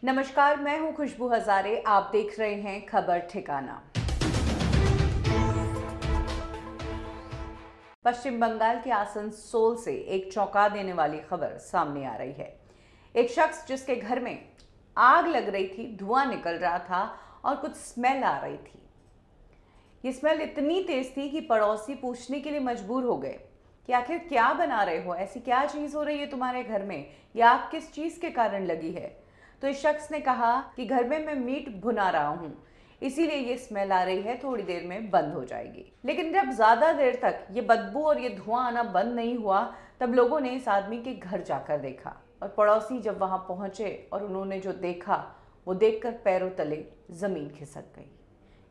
नमस्कार, मैं हूं खुशबू हजारे। आप देख रहे हैं खबर ठिकाना। पश्चिम बंगाल के आसनसोल से एक चौंका देने वाली खबर सामने आ रही है। एक शख्स जिसके घर में आग लग रही थी, धुआं निकल रहा था और कुछ स्मेल आ रही थी। ये स्मेल इतनी तेज थी कि पड़ोसी पूछने के लिए मजबूर हो गए कि आखिर क्या बना रहे हो, ऐसी क्या चीज हो रही है तुम्हारे घर में, या आग किस चीज के कारण लगी है। तो इस शख्स ने कहा कि घर में मैं मीट भुना रहा हूँ, इसीलिए ये स्मेल आ रही है, थोड़ी देर में बंद हो जाएगी। लेकिन जब ज्यादा देर तक ये बदबू और ये धुआं आना बंद नहीं हुआ, तब लोगों ने इस आदमी के घर जाकर देखा और पड़ोसी जब वहां पहुंचे और उन्होंने जो देखा वो देखकर पैरों तले जमीन खिसक गई।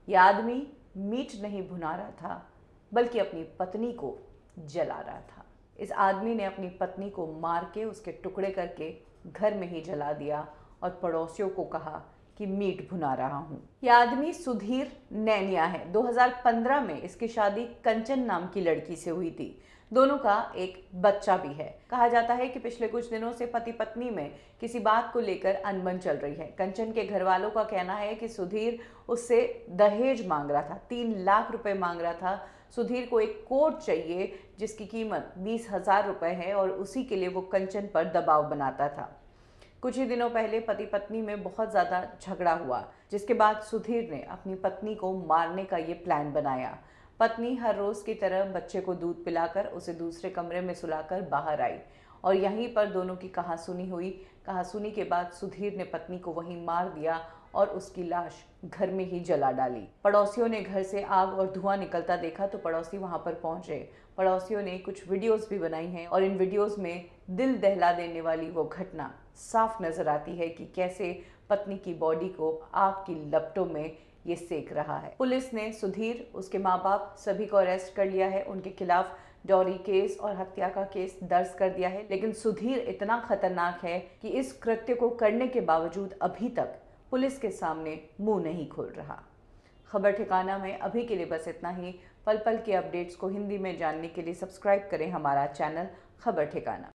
ये आदमी मीट नहीं भुना रहा था, बल्कि अपनी पत्नी को जला रहा था। इस आदमी ने अपनी पत्नी को मार के उसके टुकड़े करके घर में ही जला दिया और पड़ोसियों को कहा कि मीट भुना रहा हूँ। यह आदमी सुधीर नैनिया है। 2015 में इसकी शादी कंचन नाम की लड़की से हुई थी। दोनों का एक बच्चा भी है। कहा जाता है कि पिछले कुछ दिनों से पति पत्नी में किसी बात को लेकर अनबन चल रही है। कंचन के घर वालों का कहना है कि सुधीर उससे दहेज मांग रहा था, 3 लाख रुपए मांग रहा था। सुधीर को एक कोट चाहिए जिसकी कीमत 20,000 रुपए है और उसी के लिए वो कंचन पर दबाव बनाता था। कुछ ही दिनों पहले पति पत्नी में बहुत ज़्यादा झगड़ा हुआ, जिसके बाद सुधीर ने अपनी पत्नी को मारने का ये प्लान बनाया। पत्नी हर रोज़ की तरह बच्चे को दूध पिलाकर उसे दूसरे कमरे में सुलाकर बाहर आई और यहीं पर दोनों की कहासुनी हुई। कहासुनी के बाद सुधीर ने पत्नी को वहीं मार दिया और उसकी लाश घर में ही जला डाली। पड़ोसियों ने घर से आग और धुआं निकलता देखा तो पड़ोसी वहां पर पहुंचे। पड़ोसियों ने कुछ वीडियोस भी बनाई हैं और इन वीडियोस में दिल दहला देने वाली वो घटना साफ नजर आती है कि कैसे पत्नी की बॉडी को आग की लपटों में ये सेक रहा है। पुलिस ने सुधीर, उसके माँ बाप सभी को अरेस्ट कर लिया है। उनके खिलाफ डॉरी केस और हत्या का केस दर्ज कर दिया है। लेकिन सुधीर इतना खतरनाक है कि इस कृत्य को करने के बावजूद अभी तक पुलिस के सामने मुंह नहीं खोल रहा। खबर ठिकाना में अभी के लिए बस इतना ही। पल पल के अपडेट्स को हिंदी में जानने के लिए सब्सक्राइब करें हमारा चैनल खबर ठिकाना।